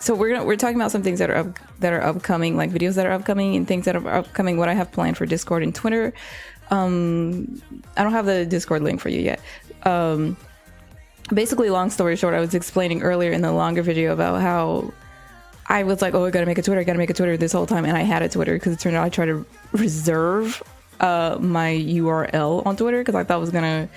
So we're talking about some things that are upcoming, like videos that are upcoming and things that are upcoming. What I have planned for Discord and Twitter. I don't have the Discord link for you yet. Basically, long story short, I was explaining earlier in the longer video about how I was like, oh, I gotta make a Twitter this whole time, and I had a Twitter because it turned out I tried to reserve my URL on Twitter because I thought I was gonna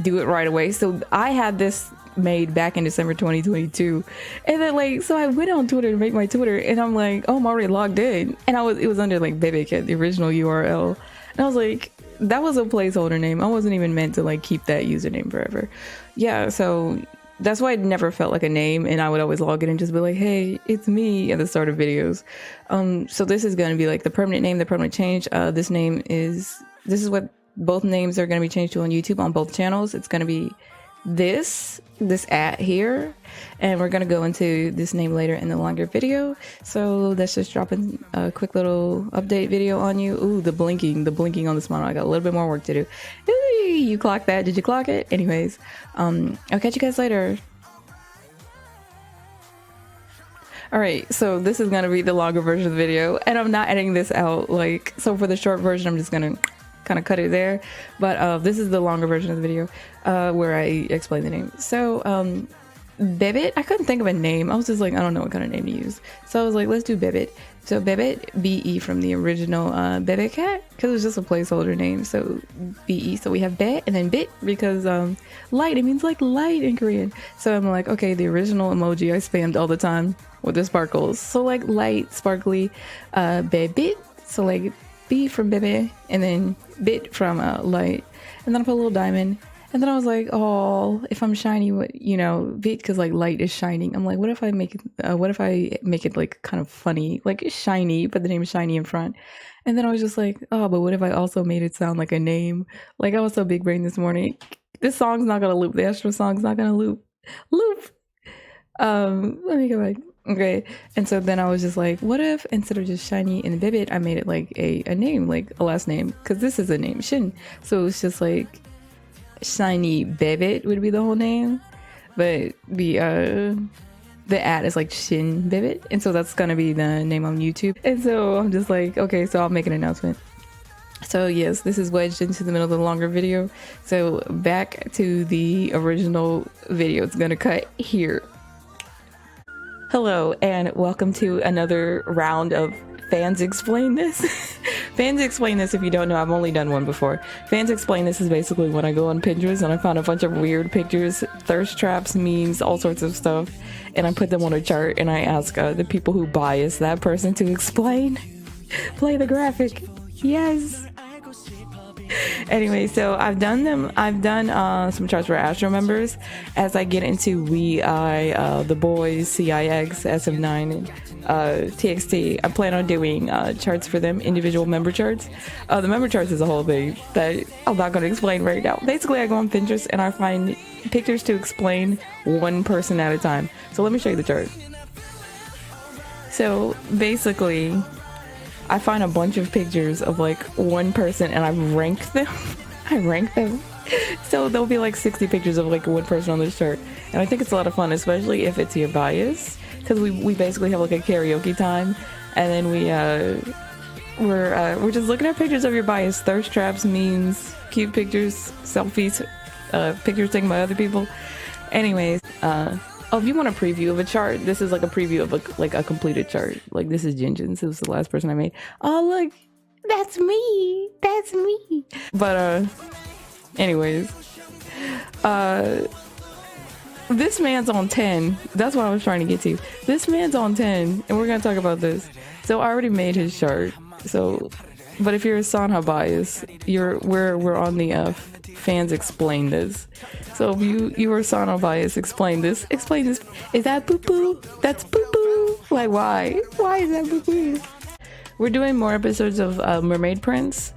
do it right away. So I had this made back in December 2022, and then like, so I went on Twitter to make my Twitter, and I'm like, oh, I'm already logged in, and it was under like Bebe Cat, the original URL, and I was like, that was a placeholder name. I wasn't even meant to like keep that username forever. Yeah, so that's why it never felt like a name, and I would always log in and just be like, hey, it's me at the start of videos. So this is going to be like the permanent name, the permanent change. This is what both names are going to be changed to on YouTube on both channels. It's going to be this at here, and we're going to go into this name later in the longer video. So let's just drop in a quick little update video on you. Ooh, the blinking on this model. I got a little bit more work to do. Ooh, you clocked that? Did you clock it? Anyways, I'll catch you guys later. All right, so this is gonna be the longer version of the video, and I'm not editing this out. Like, so for the short version, I'm just gonna kind of cut it there, but this is the longer version of the video where I explain the name. So Bebit, I couldn't think of a name. I was just like, I don't know what kind of name to use, so I was like, let's do Bebit. So Bebit, BE from the original Bebe Cat, because it was just a placeholder name. So BE, so we have Be and then Bit, because light, it means like light in Korean. So I'm like, okay, the original emoji I spammed all the time with the sparkles, so like light, sparkly, Bebit, so like B from Bebe, and then Bit from light, and then I put a little diamond, and then I was like, oh, if I'm shiny, what, you know, Bit, because like light is shining. I'm like, what if I make it like kind of funny, like shiny, put the name shiny in front. And then I was just like, oh, but what if I also made it sound like a name? Like, I was so big brain this morning. This song's not gonna loop. The Astro song's not gonna loop. Let me go back. Okay, and so then I was just like, what if instead of just shiny and Bebit, I made it like a name, like a last name, because this is a name, Shin. So it's just like shiny Bebit would be the whole name, but the at is like Shin Bebit, and so that's gonna be the name on YouTube. And so I'm just like, okay, so I'll make an announcement. So yes, this is wedged into the middle of the longer video. So back to the original video. It's gonna cut here. Hello, and welcome to another round of Fans Explain This. Fans Explain This, if you don't know, I've only done one before. Fans Explain This is basically when I go on Pinterest and I found a bunch of weird pictures, thirst traps, memes, all sorts of stuff, and I put them on a chart and I ask the people who bias that person to explain. Play the graphic. Yes. Anyway, so I've done some charts for Astro members. As I get into WeI, The Boys, CIX, SM9, and TXT, I plan on doing charts for them, individual member charts. The member charts is a whole thing that I'm not going to explain right now. Basically, I go on Pinterest and I find pictures to explain one person at a time. So let me show you the chart. So basically, I find a bunch of pictures of like one person and I rank them. So there'll be like 60 pictures of like one person on this chart. And I think it's a lot of fun, especially if it's your bias. Because we basically have like a karaoke time. And then we're just looking at pictures of your bias. Thirst traps, memes, cute pictures, selfies, pictures taken by other people. Anyways, oh, if you want a preview of a chart, this is like a preview of a completed chart. Like, this is Jinjin's. This was the last person I made. Oh, look, that's me. That's me. But anyways, this man's on 10. That's what I was trying to get to. This man's on 10, and we're gonna talk about this. So I already made his chart. So, but if you're a Sanha bias, we're on the Fans Explain This. So if you are Sanha bias, explain this. Is that boo boo? That's boo boo. Like, why? Why is that boo boo? We're doing more episodes of Mermaid Prince.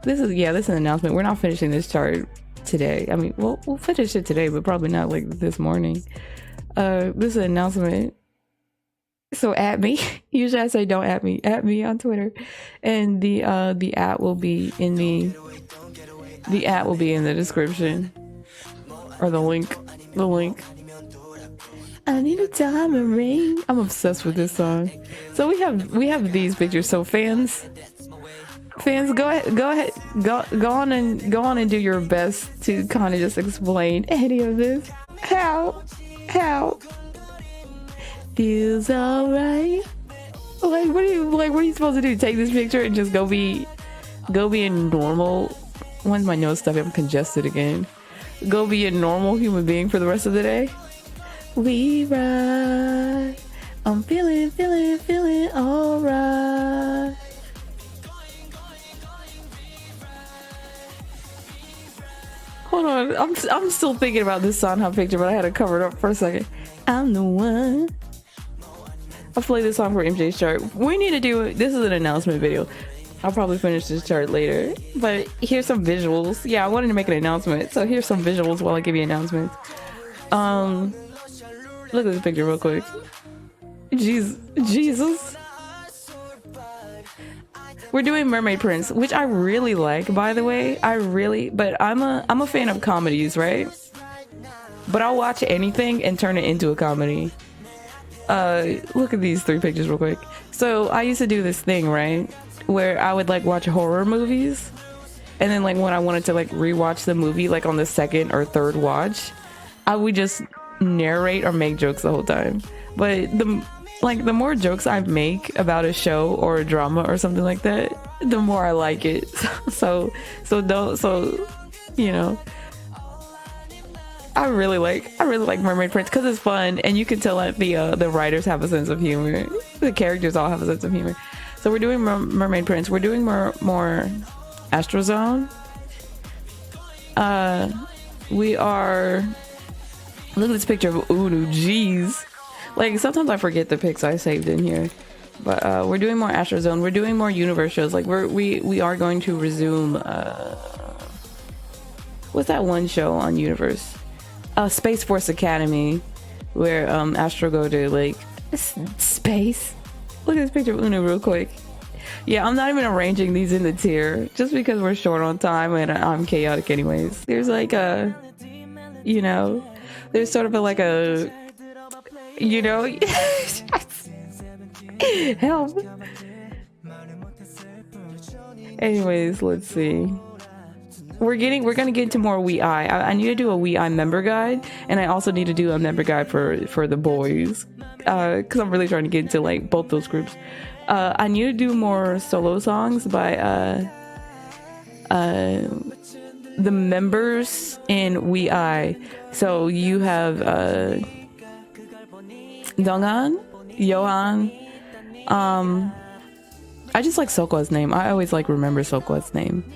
This is an announcement. We're not finishing this chart today. I mean, we'll finish it today, but probably not like this morning. This is an announcement. So at me. Usually I say don't at me. At me on Twitter, and the at will be in the description, or the link. I need a diamond ring. I'm obsessed with this song. So we have these pictures. So fans, go on and do your best to kind of just explain any of this. How feels alright. Like what are you supposed to do? Take this picture and just go be a normal. When's my nose stuffy? I'm congested again. Go be a normal human being for the rest of the day. We ride. I'm feeling alright. Hold on, I'm still thinking about this Sondheim picture, but I had to cover it up for a second. I'm the one. I'll play this song for MJ's chart. We need to do this is an announcement video. I'll probably finish this chart later, but here's some visuals. Yeah, I wanted to make an announcement, so here's some visuals while I give you announcements. Look at this picture real quick. Jesus. We're doing Mermaid Prince, which I really like, by the way. But I'm a fan of comedies, right? But I'll watch anything and turn it into a comedy. Look at these 3 pictures real quick. So I used to do this thing, right? Where I would like watch horror movies. And then like when I wanted to like rewatch the movie, like on the 2nd or 3rd watch, I would just narrate or make jokes the whole time. But the more jokes I make about a show or a drama or something like that, the more I like it. So you know, I really like Mermaid Prince because it's fun and you can tell that the writers have a sense of humor. The characters all have a sense of humor. So we're doing Mermaid Prince. We're doing more Astrozone. We are. Look at this picture of Unu. Jeez. Like sometimes I forget the pics I saved in here, but we're doing more Astrozone. We're doing more universe shows. Like we are going to resume. What's that one show on Universe? Space Force Academy, where Astro go to like space. Look at this picture of Unu real quick. Yeah, I'm not even arranging these in the tier just because we're short on time and I'm chaotic anyways. There's like a, you know, there's sort of like a, you know, help. Anyways, let's see. We're gonna get into more We I need to do a We I member guide, and I also need to do a member guide for the boys, because I'm really trying to get into like both those groups. I need to do more solo songs by the members in We I. So you have Donghan, Johan. I just like Sokwa's name. I always like remember Sokwa's name.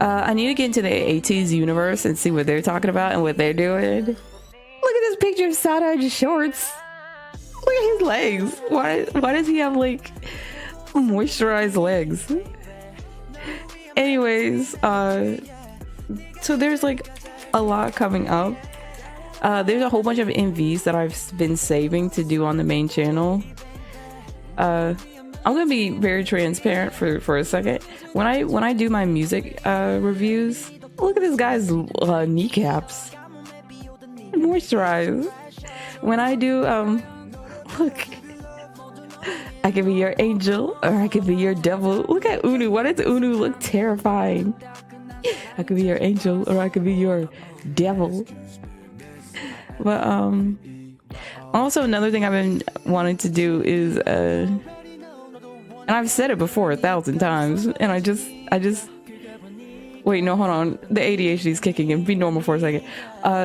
I need to get into the AT's universe and see what they're talking about and what they're doing. Look at this picture of Sada's shorts. Look at his legs. Why does he have like moisturized legs? Anyways, so there's like a lot coming up. There's a whole bunch of MVs that I've been saving to do on the main channel. I'm gonna be very transparent for a second. When I do my music reviews, look at this guy's kneecaps. Moisturize. When I do look, I could be your angel or I could be your devil. Look at Unu. Why does Unu look terrifying? I could be your angel or I could be your devil. But also another thing I've been wanting to do is and I've said it before 1,000 times, and I just wait, no, hold on, the ADHD is kicking in. Be normal for a second.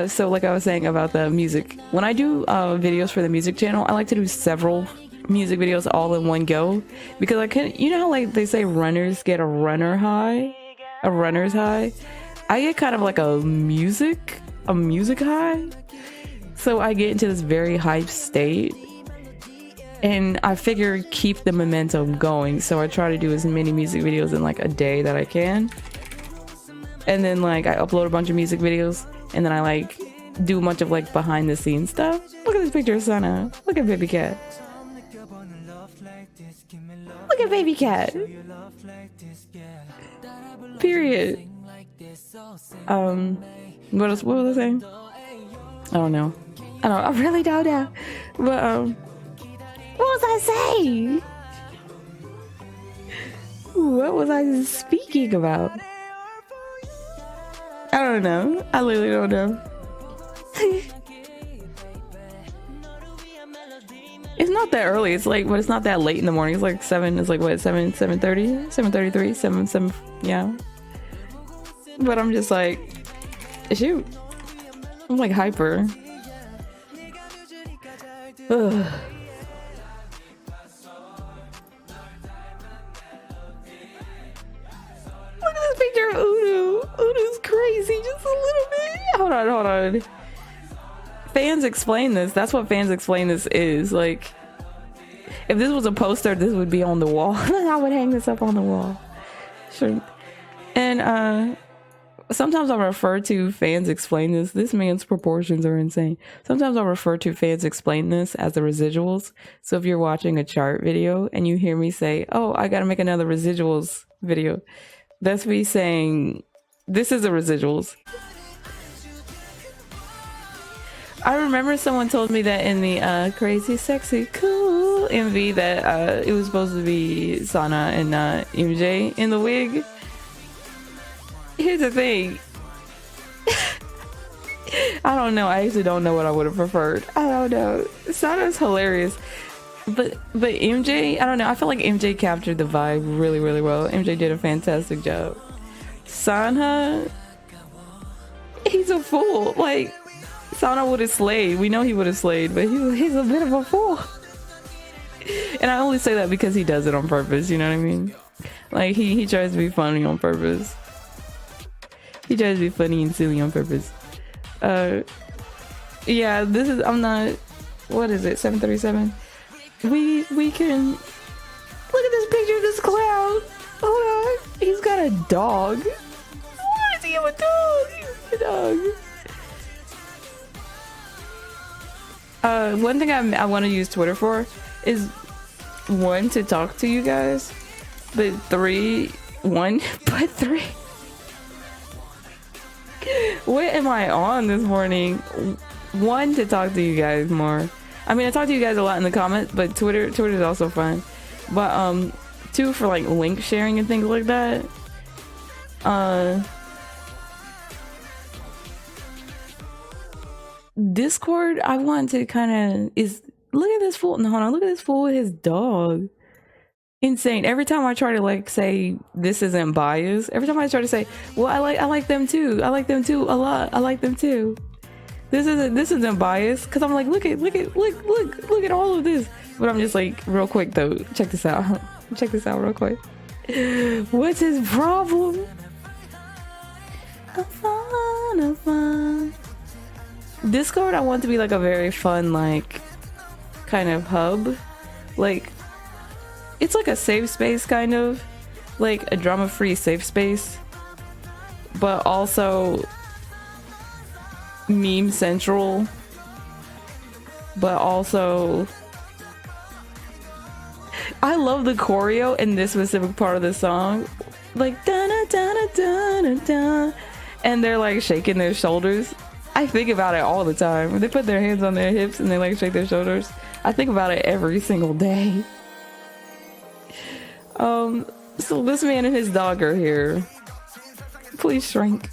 So like I was saying about the music, when I do videos for the music channel, I like to do several music videos all in one go, because I can, you know how like they say runners get a runner's high. I get kind of like a music high. So I get into this very hype state, and I figure keep the momentum going. So I try to do as many music videos in like a day that I can. And then like I upload a bunch of music videos, and then I like do a bunch of like behind the scenes stuff. Look at this picture of Sana. Look at Bebe Cat. Look at Bebe Cat. Period. What else? What was I saying? I don't know. I really don't know. But what was I saying? What was I speaking about? I don't know. I literally don't know. It's not that early. It's like, but it's not that late in the morning. It's like 7. It's like what, 7:30, 7:33, 7. Yeah. But I'm just like, shoot. I'm like hyper. Ugh. Look at this picture of Udo. Udo's crazy just a little bit. Hold on. Fans explain this. That's what fans explain this is. Like, if this was a poster, this would be on the wall. I would hang this up on the wall. Sure. And sometimes I'll refer to fans explain this. This man's proportions are insane. Sometimes I'll refer to fans explain this as the residuals. So if you're watching a chart video and you hear me say, oh, I gotta make another residuals video, that's me saying, this is the residuals. I remember someone told me that in the Crazy Sexy Cool MV that it was supposed to be Sana and not MJ in the wig. Here's the thing. I don't know. I actually don't know what I would have preferred. I don't know. Sana's hilarious. But MJ, I don't know. I feel like MJ captured the vibe really, really well. MJ did a fantastic job. Sana, he's a fool. Like, Sana would have slayed. We know he would have slayed, but he's a bit of a fool. And I only say that because he does it on purpose, you know what I mean? Like, he tries to be funny on purpose. He tries to be funny and silly on purpose. Yeah, this is, I'm not, what is it, 737? We can, look at this picture of this clown. Hold on, he's got a dog. Why does he have a dog? He's a dog. One thing I want to use Twitter for is, 1, to talk to you guys, but 3, what am I on this morning? 1, to talk to you guys more. I mean, I talk to you guys a lot in the comments, but Twitter is also fun. But 2, for like link sharing and things like that. Discord, I want to kind of look at this fool. No, hold on, look at this fool with his dog. Insane. Every time I try to like say this isn't biased, every time I try to say, well, I like them too. I like them too a lot. I like them too. This isn't biased, because I'm like, look at all of this. But I'm just like, real quick though, check this out. Check this out real quick. What's his problem? Fun. Discord, I want to be like a very fun, like, kind of hub. Like, it's like a safe space, kind of. Like a drama-free safe space. But also meme central. But also, I love the choreo in this specific part of the song. Like, da-na-da-na-da-na-da. And they're like shaking their shoulders. I think about it all the time. When they put their hands on their hips and they like shake their shoulders, I think about it every single day. So this man and his dog are here. Please shrink.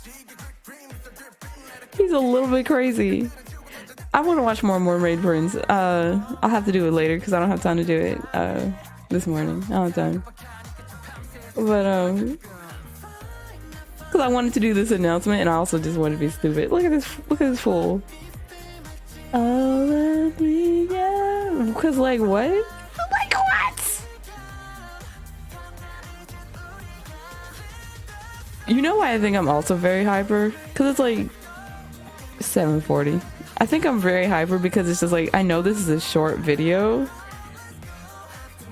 He's a little bit crazy. I want to watch more Mermaid Prince. I'll have to do it later because I don't have time to do it this morning. I don't have time. But because I wanted to do this announcement and I also just wanted to be stupid. Look at this fool. Oh, because like what? Like what? You know why I think I'm also very hyper? Because it's like 7:40. I think I'm very hyper because it's just like, I know this is a short video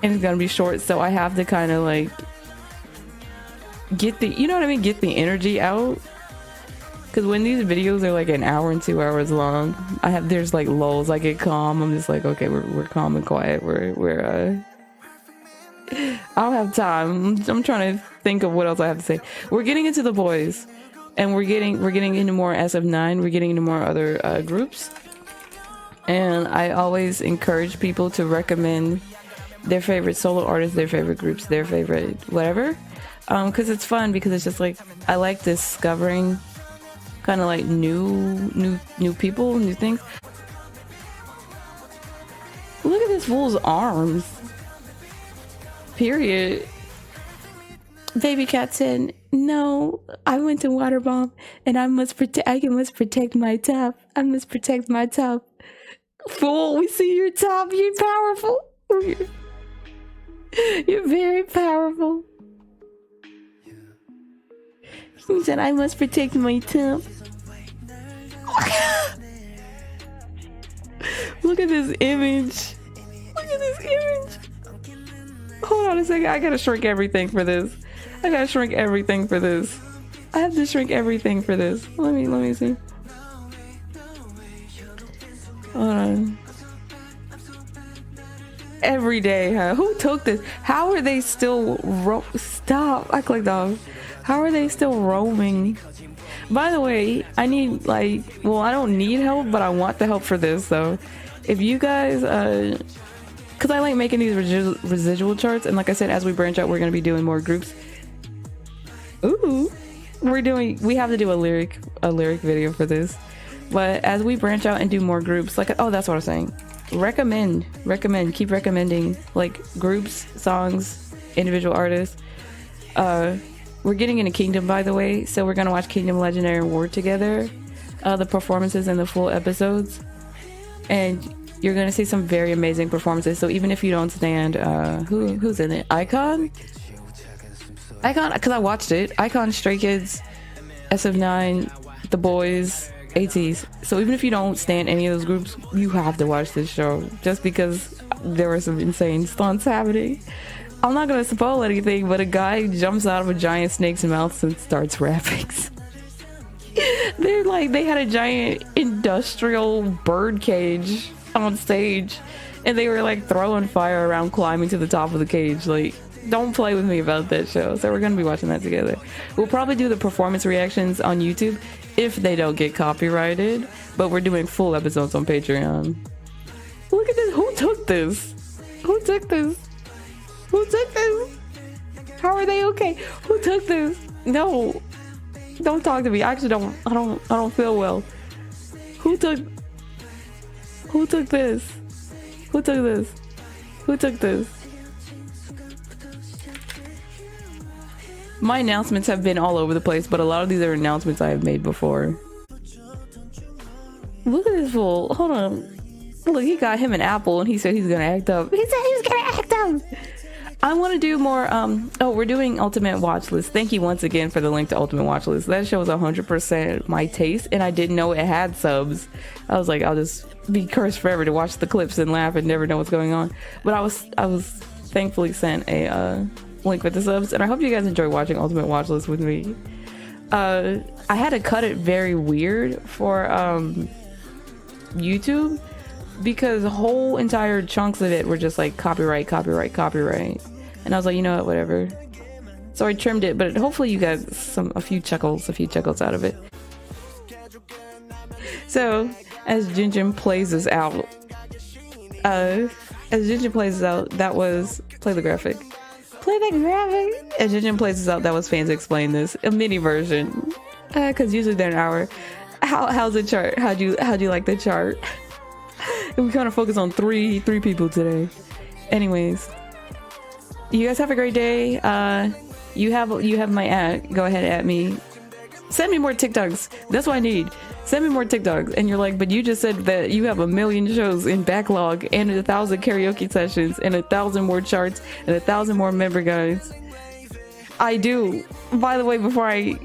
and it's gonna be short, so I have to kind of like get the, you know what I mean, get the energy out. Because when these videos are like an hour and 2 hours long, there's like lulls. I get calm. I'm just like, okay, we're calm and quiet. I don't have time. I'm trying to think of what else I have to say. We're getting into the boys, and we're getting into more SF9. We're getting into more other groups. and I always encourage people to recommend their favorite solo artists, their favorite groups, their favorite whatever, because it's fun, because it's just like I like discovering kind of like new people, new things. Look at this fool's arms. Period. Baby Cat said, "No, I went to water bomb, and I must protect my top. I must protect my top." Fool, we see your top. You're powerful. You're very powerful. He said, "I must protect my top." Look at this image. Look at this image. Hold on a second. I gotta shrink everything for this. I gotta shrink everything for this. I have to shrink everything for this. Let me see. Hold on. Every day, huh? Who took this? How are they still stop? I clicked off. How are they still roaming? By the way, I need I don't need help, but I want the help for this. So if you guys, because I like making these residual charts, and like I said, as we branch out, we're going to be doing more groups. Ooh, we have to do a lyric video for this. But as we branch out and do more groups, like, oh, that's what I was saying. Recommend, keep recommending like groups, songs, individual artists. We're getting into Kingdom, by the way, so we're gonna watch Kingdom Legendary and War together, the performances and the full episodes, and you're gonna see some very amazing performances. So even if you don't stand, who's in it? Icon, because I watched it. Icon, Stray Kids, SF9, The Boys, ATs. So even if you don't stand any of those groups, you have to watch this show just because there were some insane stunts happening. I'm not gonna spoil anything, but a guy jumps out of a giant snake's mouth and starts rapping. They had a giant industrial bird cage on stage, and they were like throwing fire around, climbing to the top of the cage. Like, don't play with me about that show. So we're gonna be watching that together. We'll probably do the performance reactions on YouTube if they don't get copyrighted, but we're doing full episodes on Patreon. Look at this. Who took this? Who took this? Who took this? How are they okay? Who took this? No, don't talk to me. I actually I don't feel well. Who took this? Who took this? Who took this? My announcements have been all over the place, but a lot of these are announcements I have made before. Look at this fool. Hold on. Look, he got him an apple and he said he's gonna act up. He said he was gonna act up. I want to do more. We're doing Ultimate Watch List. Thank you once again for the link to Ultimate Watch List. That show was 100% my taste, and I didn't know it had subs. I was like, I'll just be cursed forever to watch the clips and laugh and never know what's going on. But I was thankfully sent a link with the subs, and I hope you guys enjoy watching Ultimate Watch List with me. I had to cut it very weird for YouTube because whole entire chunks of it were just like copyright. And I was like, you know what, whatever. So I trimmed it, but hopefully you got a few chuckles out of it. So as Jinjin plays us out, that was play the graphic. As Jinjin plays us out, that was Fans Explain This, a mini version, because usually they're an hour. How's the chart? How'd you like the chart? And we kind of focus on three people today. Anyways, you guys have a great day. You have my at. Go ahead, at me. Send me more TikToks. That's what I need. Send me more TikToks. And you're like, but you just said that you have 1 million shows in backlog and 1,000 karaoke sessions and 1,000 more charts and 1,000 more member guides. I do. By the way, before I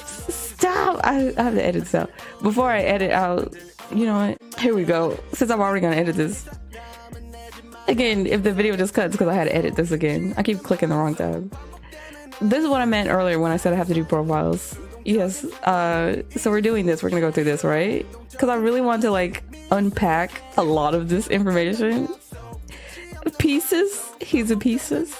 stop, I have to edit stuff. Before I edit out, you know what? Here we go. Since I'm already gonna edit this. Again, if the video just cuts because I had to edit this again. I keep clicking the wrong tab. This is what I meant earlier when I said I have to do profiles. Yes, so we're doing this. We're gonna go through this, right? Because I really want to like unpack a lot of this information. Pieces. He's a pieces.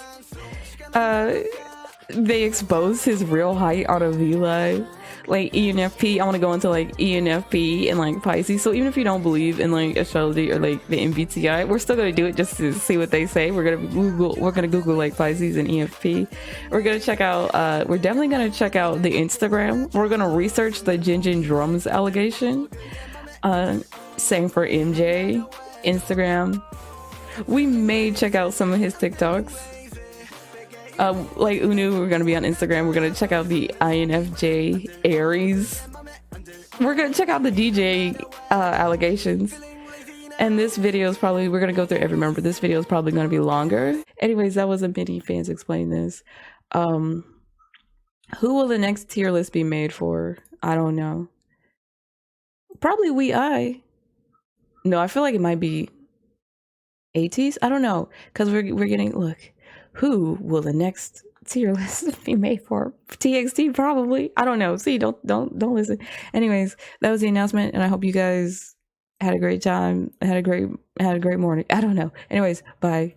They expose his real height on a V Live. like ENFP. I want to go into like ENFP and like Pisces. So even if you don't believe in like astrology or like the MBTI, we're still gonna do it just to see what they say. We're gonna Google like Pisces and ENFP. We're gonna check out. We're definitely gonna check out the Instagram. We're gonna research the Gin Drums allegation. Same for MJ, Instagram. We may check out some of his TikToks. Like Unu, we're gonna be on Instagram. We're gonna check out the INFJ Aries. We're gonna check out the DJ allegations. And this video is probably, we're gonna go through every member. This video is probably gonna be longer. Anyways, that was a mini fans explain this. Who will the next tier list be made for? I don't know. Probably No, I feel like it might be ATs. I don't know, because we're getting, look. Who will the next tier list be made for? TXT probably. I don't know. See, don't listen. Anyways, that was the announcement, and I hope you guys had a great time. Had a great morning. I don't know. Anyways, bye.